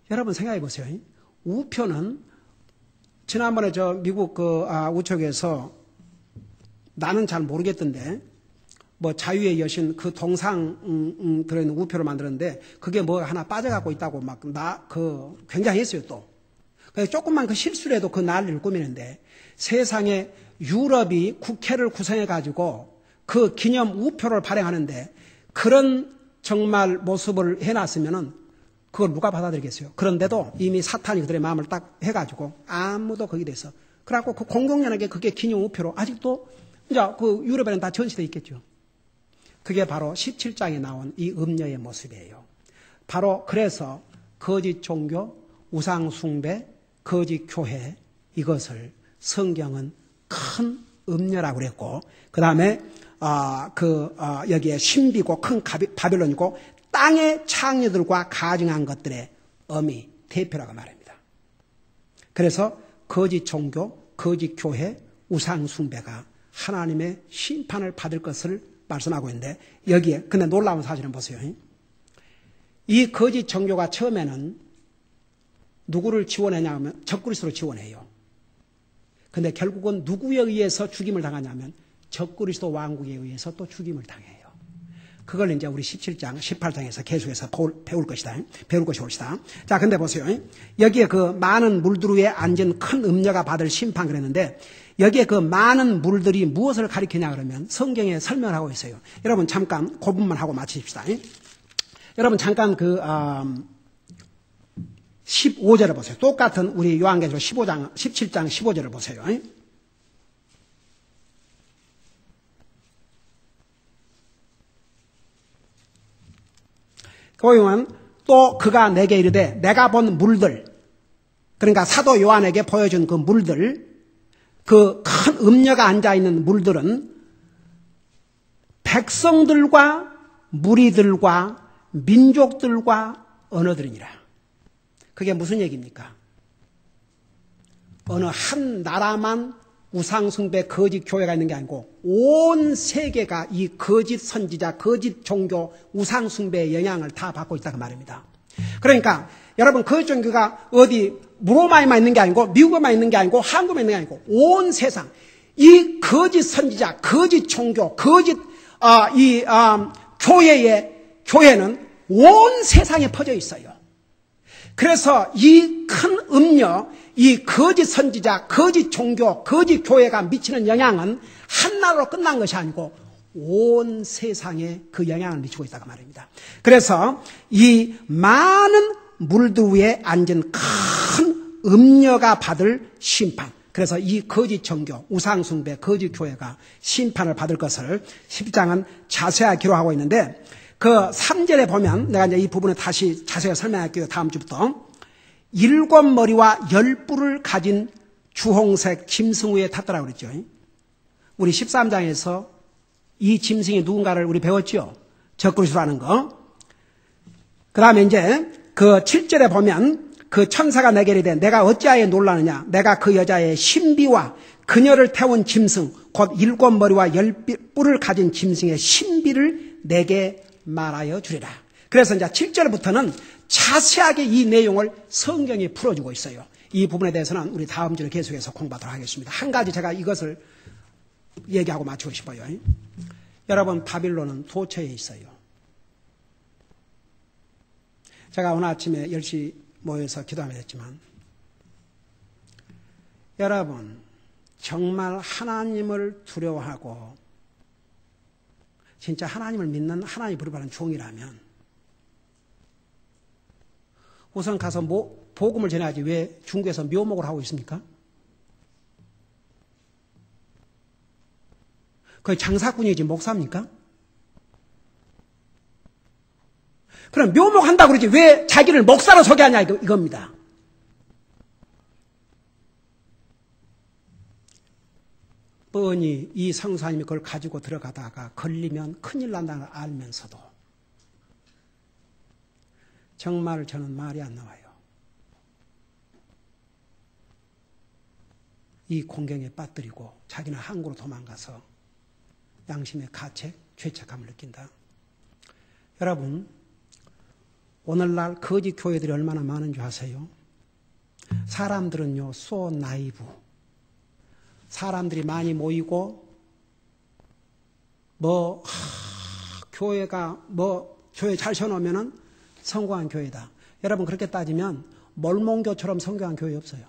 여러분 생각해 보세요. 우표는 지난번에 저 미국 우측에서 나는 잘 모르겠던데 뭐 자유의 여신 그 동상 들어있는 우표를 만들었는데 그게 뭐 하나 빠져갖고 있다고 막 굉장히 했어요 또. 그래서 조금만 그 실수를 해도 그 난리를 꾸미는데 세상에 유럽이 국회를 구성해가지고 그 기념 우표를 발행하는데 그런 정말 모습을 해놨으면은 그걸 누가 받아들이겠어요? 그런데도 이미 사탄이 그들의 마음을 딱 해가지고 아무도 거기에 대해서 그래갖고 그 공공연하게 그게 기념 우표로 아직도 이제 그 유럽에는 다 전시되어 있겠죠. 그게 바로 17장에 나온 이 음녀의 모습이에요. 바로 그래서 거짓 종교, 우상 숭배, 거짓 교회 이것을 성경은 큰 음녀라고 그랬고 그 다음에 여기에 신비고 큰 바빌론이고 땅의 창녀들과 가증한 것들의 어미 대표라고 말합니다. 그래서 거짓 종교, 거짓 교회, 우상 숭배가 하나님의 심판을 받을 것을 말씀하고 있는데 여기에 근데 놀라운 사실은 보세요. 이 거짓 종교가 처음에는 누구를 지원했냐 하면 적그리스도를 지원해요. 근데 결국은 누구에 의해서 죽임을 당하냐면 적그리스도 왕국에 의해서 또 죽임을 당해요. 그걸 이제 우리 17장, 18장에서 계속해서 배울 것이 옳시다. 자, 근데 보세요. 여기에 그 많은 물들 위에 앉은 큰 음녀가 받을 심판 그랬는데 여기에 그 많은 물들이 무엇을 가리키냐 그러면 성경에 설명을 하고 있어요. 여러분 잠깐 그 부분만 하고 마치십시다. 여러분 잠깐 15절을 보세요. 똑같은 우리 요한계시록 17장 15절을 보세요. 거기는 또 그가 내게 이르되 내가 본 물들 그러니까 사도 요한에게 보여준 그 물들 그 큰 음녀가 앉아있는 물들은 백성들과 무리들과 민족들과 언어들이니라. 그게 무슨 얘기입니까? 어느 한 나라만 우상숭배 거짓 교회가 있는 게 아니고 온 세계가 이 거짓 선지자, 거짓 종교, 우상숭배의 영향을 다 받고 있다고 말입니다. 그러니까 여러분 거짓 종교가 어디 로마에만 있는 게 아니고 미국에만 있는 게 아니고 한국에 있는 게 아니고 온 세상 이 거짓 선지자, 거짓 종교, 거짓 교회는 온 세상에 퍼져 있어요. 그래서 이 큰 음녀, 이 거짓 선지자, 거짓 종교, 거짓 교회가 미치는 영향은 한 나라로 끝난 것이 아니고 온 세상에 그 영향을 미치고 있다고 말입니다. 그래서 이 많은 물들 위에 앉은 큰 음녀가 받을 심판. 그래서 이 거짓 종교, 우상숭배, 거짓 교회가 심판을 받을 것을 10장은 자세하게 기록하고 있는데 그 3절에 보면 내가 이제 이 부분을 다시 자세히 설명할게요. 다음 주부터. 7머리와 10뿔을 가진 주홍색 짐승 위에 탔더라고 그랬죠. 우리 13장에서 이 짐승이 누군가를 우리 배웠죠. 적그리스도라는 거. 그 다음에 이제 그 7절에 보면 그 천사가 내게 이르되 내가 어찌하여 놀라느냐. 내가 그 여자의 신비와 그녀를 태운 짐승 곧 7머리와 10뿔을 가진 짐승의 신비를 내게 말하여 주리라. 그래서 이제 7절부터는 자세하게 이 내용을 성경이 풀어주고 있어요. 이 부분에 대해서는 우리 다음 주에 계속해서 공부하도록 하겠습니다. 한 가지 제가 이것을 얘기하고 마치고 싶어요. 여러분 바빌론은 도처에 있어요. 제가 오늘 아침에 10시 모여서 기도하면서 했지만 여러분 정말 하나님을 두려워하고 진짜 하나님을 믿는 하나님 부르받는 종이라면 우선 가서 복음을 전해야지 왜 중국에서 묘목을 하고 있습니까? 거의 장사꾼이지 목사입니까? 그럼 묘목한다고 그러지 왜 자기를 목사로 소개하냐 이겁니다. 뻔히 이 성사님이 그걸 가지고 들어가다가 걸리면 큰일 난다는 걸 알면서도 정말 저는 말이 안 나와요. 이 공경에 빠뜨리고 자기는 한국으로 도망가서 양심의 가책, 죄책감을 느낀다. 여러분, 오늘날 거짓 교회들이 얼마나 많은 줄 아세요? 사람들은요, so naive. 사람들이 많이 모이고, 교회가, 교회 잘 세워놓으면은 성공한 교회다. 여러분, 그렇게 따지면, 몰몬교처럼 성공한 교회 없어요.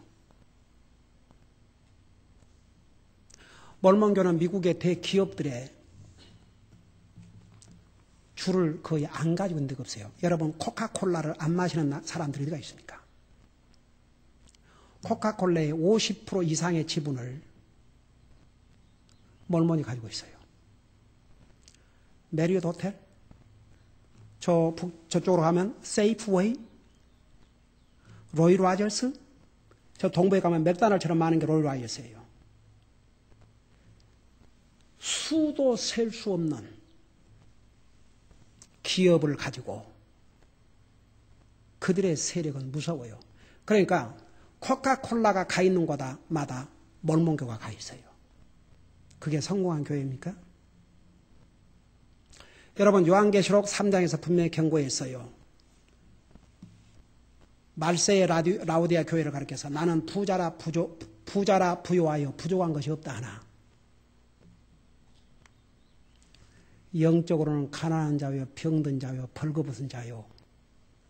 몰몬교는 미국의 대기업들의 줄을 거의 안 가지고 있는 데가 없어요. 여러분, 코카콜라를 안 마시는 사람들이 어디가 있습니까? 코카콜라의 50% 이상의 지분을 몰몬이 가지고 있어요. 메리엇 호텔, 저쪽으로 가면 세이프웨이, 로이 로저스, 저 동부에 가면 맥도날드처럼 많은 게 로이 로저스예요. 수도 셀 수 없는 기업을 가지고 그들의 세력은 무서워요. 그러니까 코카콜라가 가 있는 곳마다 몰몬교가 가 있어요. 그게 성공한 교회입니까? 여러분, 요한계시록 3장에서 분명히 경고했어요. 말세의 라오디아 교회를 가리켜서 나는 부자라 부요하여 부족한 것이 없다 하나 영적으로는 가난한 자요, 병든 자요, 벌거벗은 자요,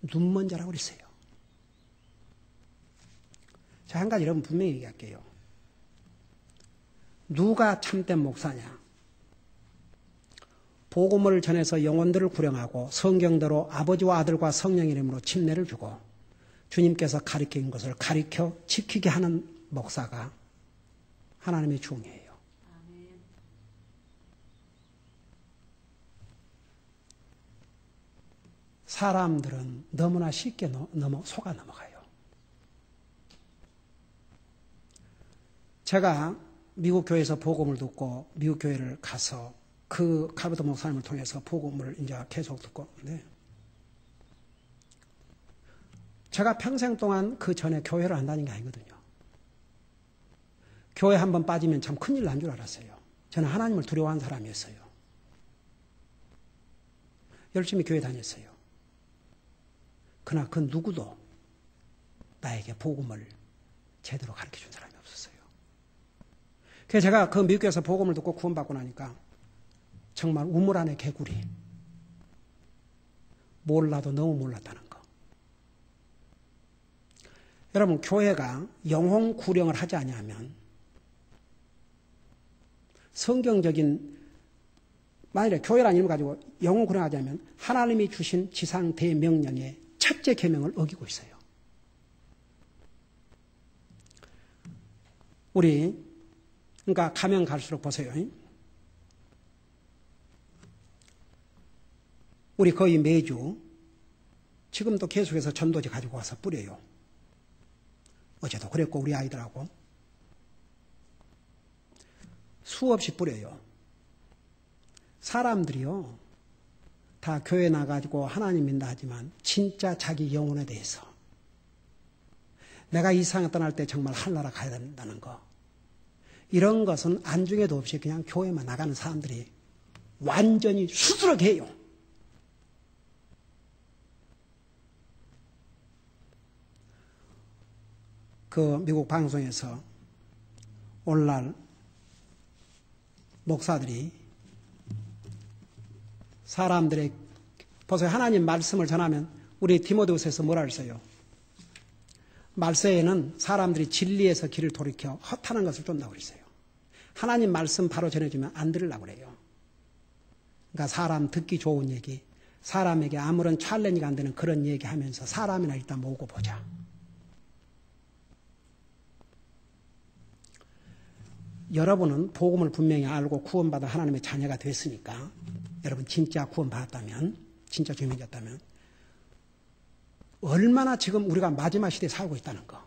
눈먼 자라고 그랬어요. 자, 한 가지 여러분 분명히 얘기할게요. 누가 참된 목사냐? 복음을 전해서 영혼들을 구령하고 성경대로 아버지와 아들과 성령 이름으로 침례를 주고 주님께서 가르친 것을 가르쳐 지키게 하는 목사가 하나님의 종이에요. 사람들은 너무나 쉽게 속아 넘어가요. 제가 미국 교회에서 복음을 듣고 미국 교회를 가서 그 칼버트 목사님을 통해서 복음을 이제 계속 듣고, 네. 제가 평생 동안 그 전에 교회를 안 다닌 게 아니거든요. 교회 한번 빠지면 참 큰일 난 줄 알았어요. 저는 하나님을 두려워하는 사람이었어요. 열심히 교회 다녔어요. 그러나 그 누구도 나에게 복음을 제대로 가르쳐준 사람이 없었어요. 그래서 제가 그 미국에서 복음을 듣고 구원받고 나니까 정말 우물 안의 개구리. 몰라도 너무 몰랐다는 거. 여러분, 교회가 영혼 구령을 하지 아니하면 성경적인, 만일에 교회라는 이름을 가지고 영혼 구령하지 않으면 하나님이 주신 지상 대명령의 첫째 계명을 어기고 있어요. 그러니까 가면 갈수록 보세요. 우리 거의 매주 지금도 계속해서 전도지 가지고 와서 뿌려요. 어제도 그랬고 우리 아이들하고 수없이 뿌려요. 사람들이요 다 교회 나가지고 하나님 믿는다 하지만 진짜 자기 영혼에 대해서 내가 이 세상에 떠날 때 정말 하늘나라 가야 된다는 거, 이런 것은 안중에도 없이 그냥 교회만 나가는 사람들이 완전히 수두룩해요. 그 미국 방송에서 오늘날 목사들이 사람들의, 보세요. 하나님 말씀을 전하면 우리 디모데후서에서 뭐라 그랬어요? 말세에는 사람들이 진리에서 길을 돌이켜 헛하는 것을 쫓는다고 그랬어요. 하나님 말씀 바로 전해주면 안 들으려고 그래요. 그러니까 사람 듣기 좋은 얘기, 사람에게 아무런 챌린지가 안 되는 그런 얘기 하면서 사람이나 일단 모으고 보자. 여러분은 복음을 분명히 알고 구원받아 하나님의 자녀가 됐으니까, 여러분 진짜 구원받았다면, 진짜 죄인이었다면, 얼마나 지금 우리가 마지막 시대에 살고 있다는 거.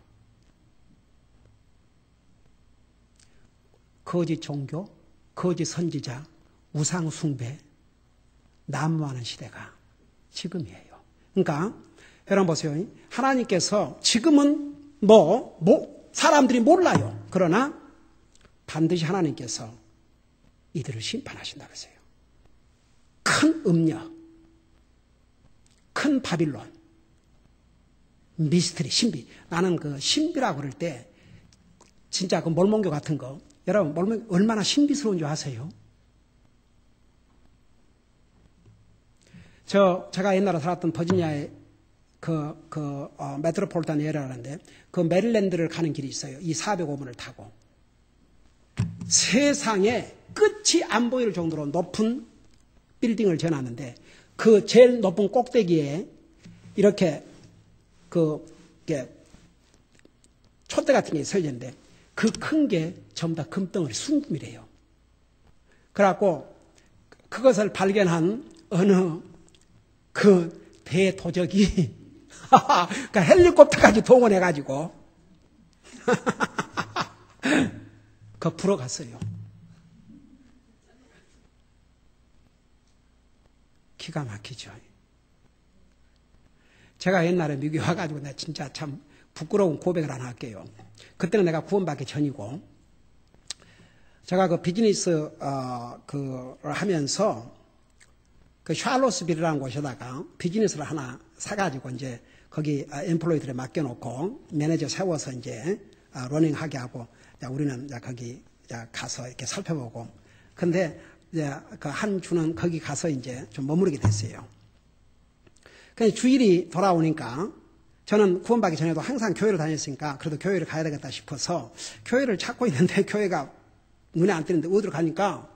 거짓 종교, 거짓 선지자, 우상 숭배, 난무하는 시대가 지금이에요. 그러니까 여러분 보세요. 하나님께서 지금은 사람들이 몰라요. 그러나 반드시 하나님께서 이들을 심판하신다 그랬어요. 큰 음력, 큰 바빌론, 미스터리, 신비. 나는 그 신비라고 그럴 때 진짜 그 몰몬교 같은 거, 여러분 몰몬교 얼마나 신비스러운 줄 아세요? 제가 옛날에 살았던 버지니아의 메트로폴리탄 에리어라는데 그 메릴랜드를 가는 길이 있어요. 이 405번을 타고. 세상에 끝이 안 보일 정도로 높은 빌딩을 지어놨는데 그 제일 높은 꼭대기에 이렇게 촛대 같은 게 서 있는데 그 큰 게 전부 다 금덩어리 순금이래요. 그래갖고 그것을 발견한 어느 그 대도적이 그러니까 헬리콥터까지 동원해가지고 그 불어갔어요. 기가 막히죠. 제가 옛날에 미국에 와가지고 내가 진짜 참 부끄러운 고백을 하나 할게요. 그때는 내가 구원받기 전이고, 제가 그 비즈니스 하면서 그 샬롯스빌이라는 곳에다가 비즈니스를 하나 사가지고 이제 거기 엠플로이들에 맡겨놓고 매니저 세워서 이제 러닝하게 하고, 우리는 거기 가서 이렇게 살펴보고, 근데 이제 그 한 주는 거기 가서 이제 좀 머무르게 됐어요. 그래서 주일이 돌아오니까 저는 구원받기 전에도 항상 교회를 다녔으니까 그래도 교회를 가야 되겠다 싶어서 교회를 찾고 있는데 교회가 눈에 안 띄는데 어디로 가니까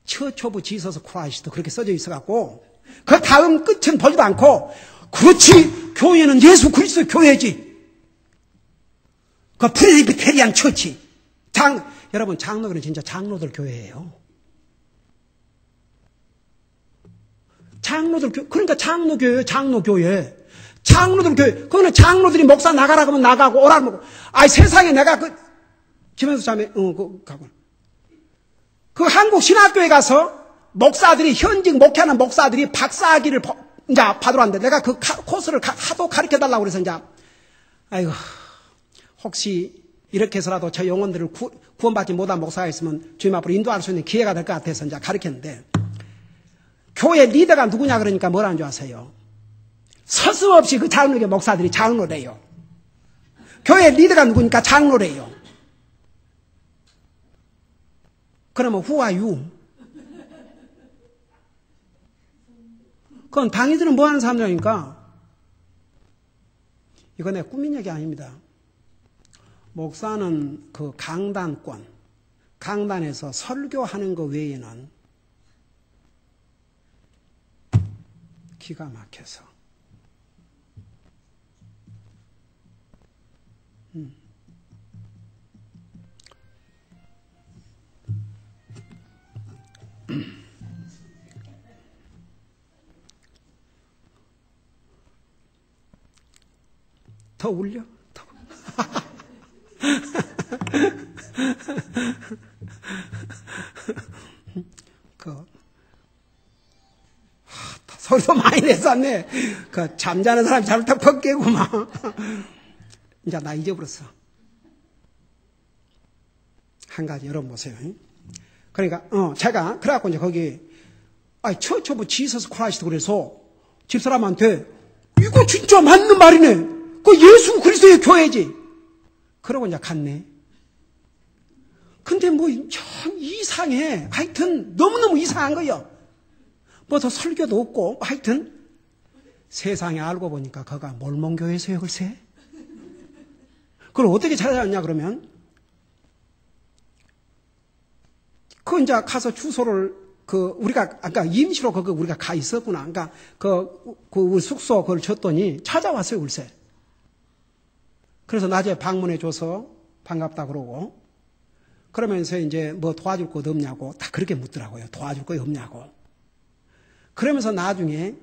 처치 오브 지서스 크라이스트 그렇게 써져 있어갖고 그 다음 끝은 보지도 않고 그렇지 교회는 예수 그리스도 교회지. 그 프레스비테리안 처치. 여러분 장로교는 진짜 장로들 교회예요. 그러니까 장로교회예요. 장로들 교회. 그거는 장로들이 목사 나가라고 하면 나가고 오라고 하면 세상에 내가 김현수 자매 가고 그 한국 신학교에 가서 목사들이 현직 목회하는 목사들이 박사학위를 이제 받으러 왔는데 내가 그 코스를 하도 가르쳐 달라고 그래서 이제 혹시 이렇게 해서라도 저 영혼들을 구원받지 못한 목사가 있으면 주님 앞으로 인도할 수 있는 기회가 될 것 같아서 이제 가르쳤는데 교회 리더가 누구냐 그러니까 뭐라는 줄 아세요? 서슴없이 그 장로교 목사들이 장로래요. 교회 리더가 누구니까 장로래요. 그러면 who are you? 그건 당이들은 뭐 하는 사람들이니까 이건 내 꾸민 얘기 아닙니다. 목사는 그 강단에서 설교하는 것 외에는 기가 막혀서 더 울려? 더. 소리도 많이 냈었네. 잠자는 사람이 잘못하면 퍽 깨고 막. 이제 나 잊어버렸어. 한 가지 여러분 보세요. 그러니까 제가 그래갖고 이제 거기 처치 오브 지서스 크라이스트 그래서 집사람한테 이거 진짜 맞는 말이네. 그 예수 그리스도의 교회지. 그러고 이제 갔네. 근데 참 이상해. 하여튼 너무너무 이상한 거예요. 더 설교도 없고 하여튼 세상에 알고 보니까 그가 몰몬교회에서요 글쎄. 그걸 어떻게 찾아왔냐 그러면 이제 가서 주소를 우리가 아까 임시로 우리가 가 있었구나. 그러니까 우리 숙소 그걸 줬더니 찾아왔어요, 글쎄. 그래서 낮에 방문해 줘서 반갑다 그러고, 그러면서 이제 뭐 도와줄 것 없냐고 다 그렇게 묻더라고요. 도와줄 거 없냐고. 그러면서 나중에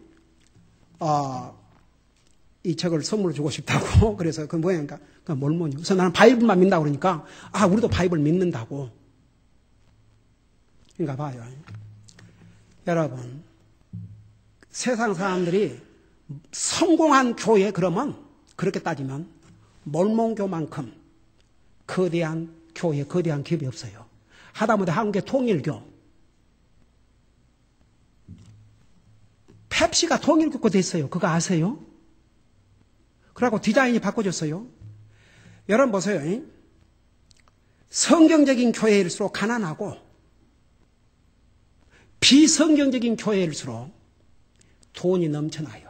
이 책을 선물로 주고 싶다고. 그래서 그 뭐야, 그러니까 뭘 뭐냐. 그래서 나는 바이블만 믿는다고 그러니까 우리도 바이블 믿는다고. 그러니까 봐요. 여러분, 세상 사람들이 성공한 교회 그러면 그렇게 따지면 몰몬교만큼 거대한 교회, 거대한 기업이 없어요. 하다못해 한국의 통일교, 펩시가 통일교가 됐어요. 그거 아세요? 그러고 디자인이 바꿔졌어요. 여러분 보세요. 성경적인 교회일수록 가난하고 비성경적인 교회일수록 돈이 넘쳐나요.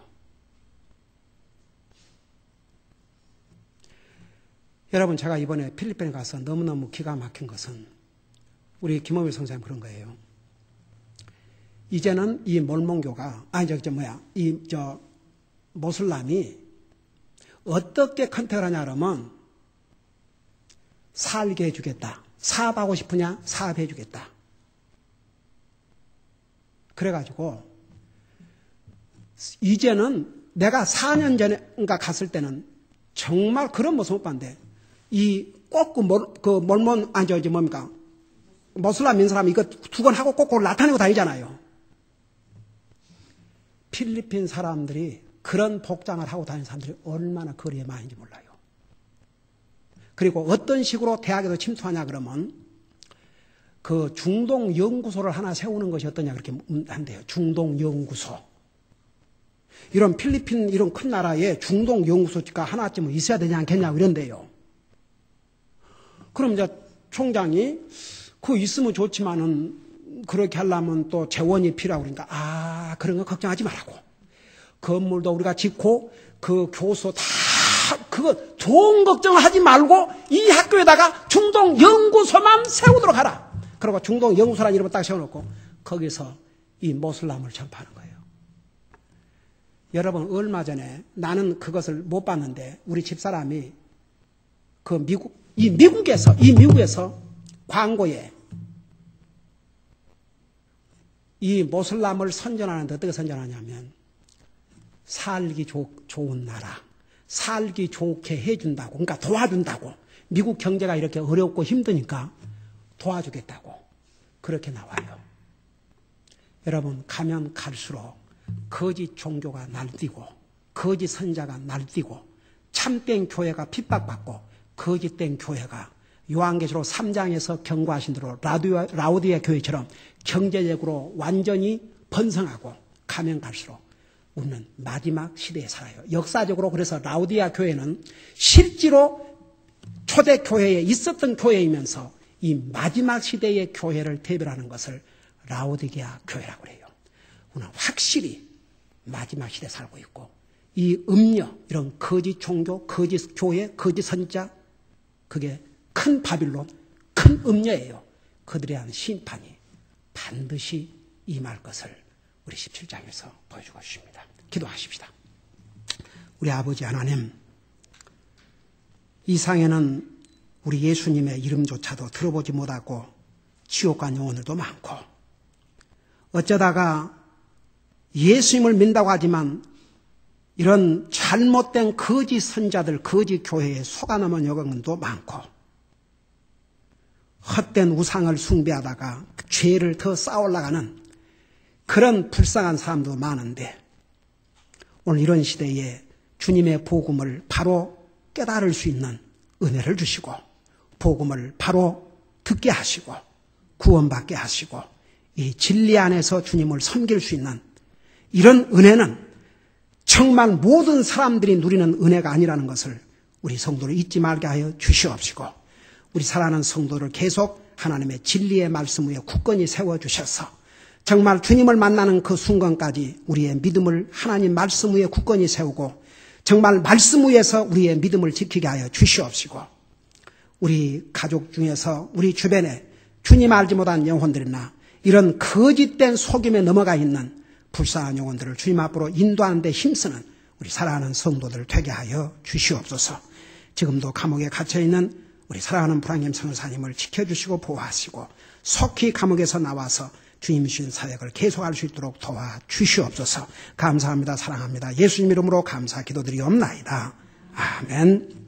여러분, 제가 이번에 필리핀에 가서 너무너무 기가 막힌 것은 우리 김원일 선생님 그런 거예요. 이제는 이 몰몬교가, 모슬람이 어떻게 컨택을 하냐 그러면 살게 해주겠다. 사업하고 싶으냐? 사업해 주겠다. 그래가지고 이제는 내가 4년 전에 갔을 때는 정말 그런 모습 못 봤는데 모슬람인 사람이 이거 두건하고 꼭 나타내고 다니잖아요. 필리핀 사람들이 그런 복장을 하고 다니는 사람들이 얼마나 거리에 많은지 몰라요. 그리고 어떤 식으로 대학에도 침투하냐 그러면 그 중동 연구소를 하나 세우는 것이 어떠냐 그렇게 한대요. 중동 연구소. 이런 필리핀 이런 큰 나라에 중동 연구소가 하나쯤은 있어야 되지 않겠냐고 이런데요. 그럼 이제 총장이 그거 있으면 좋지만은 그렇게 하려면 또 재원이 필요하고 그러니까 그런 거 걱정하지 말라고. 건물도 우리가 짓고 그 교수 다 그거 돈 걱정하지 말고 이 학교에다가 중동 연구소만 세우도록 하라. 그리고 중동 연구소라는 이름을 딱 세워놓고 거기서 이 모슬람을 전파하는 거예요. 여러분, 얼마 전에 나는 그것을 못 봤는데 우리 집사람이 미국에서 광고에 이 모슬람을 선전하는데 어떻게 선전하냐면 살기 좋은 나라, 살기 좋게 해준다고, 그러니까 도와준다고. 미국 경제가 이렇게 어렵고 힘드니까 도와주겠다고 그렇게 나와요. 여러분, 가면 갈수록 거짓 종교가 날뛰고 거짓 선자가 날뛰고 참된 교회가 핍박받고 거짓된 교회가 요한계시록 3장에서 경고하신 대로 라우디아 교회처럼 경제적으로 완전히 번성하고 가면 갈수록 우리는 마지막 시대에 살아요. 역사적으로 그래서 라우디아 교회는 실제로 초대 교회에 있었던 교회이면서 이 마지막 시대의 교회를 대별하는 것을 라우디게아 교회라고 해요. 우리는 확실히 마지막 시대에 살고 있고 이 음녀, 이런 거짓 종교, 거짓 교회, 거짓 선자, 그게 큰 바빌론, 큰 음녀예요. 그들에 대한 심판이 반드시 임할 것을 우리 17장에서 보여주고 있습니다. 기도하십시다. 우리 아버지 하나님, 이 상에는 우리 예수님의 이름조차도 들어보지 못하고 지옥 간 영혼들도 많고 어쩌다가 예수님을 믿는다고 하지만 이런 잘못된 거짓 선자들, 거짓 교회에 속아넘은 여러분도 많고 헛된 우상을 숭배하다가 죄를 더 쌓아올라가는 그런 불쌍한 사람도 많은데 오늘 이런 시대에 주님의 복음을 바로 깨달을 수 있는 은혜를 주시고 복음을 바로 듣게 하시고 구원받게 하시고 이 진리 안에서 주님을 섬길 수 있는 이런 은혜는 정말 모든 사람들이 누리는 은혜가 아니라는 것을 우리 성도를 잊지 말게 하여 주시옵시고 우리 사랑하는 성도를 계속 하나님의 진리의 말씀 위에 굳건히 세워주셔서 정말 주님을 만나는 그 순간까지 우리의 믿음을 하나님 말씀 위에 굳건히 세우고 정말 말씀 위에서 우리의 믿음을 지키게 하여 주시옵시고 우리 가족 중에서 우리 주변에 주님 알지 못한 영혼들이나 이런 거짓된 속임에 넘어가 있는 불쌍한 영혼들을 주님 앞으로 인도하는 데 힘쓰는 우리 사랑하는 성도들 되게 하여 주시옵소서. 지금도 감옥에 갇혀있는 우리 사랑하는 불황님 성사님을 지켜주시고 보호하시고 속히 감옥에서 나와서 주님 주신 사역을 계속할 수 있도록 도와주시옵소서. 감사합니다. 사랑합니다. 예수님 이름으로 감사 기도드리옵나이다. 아멘.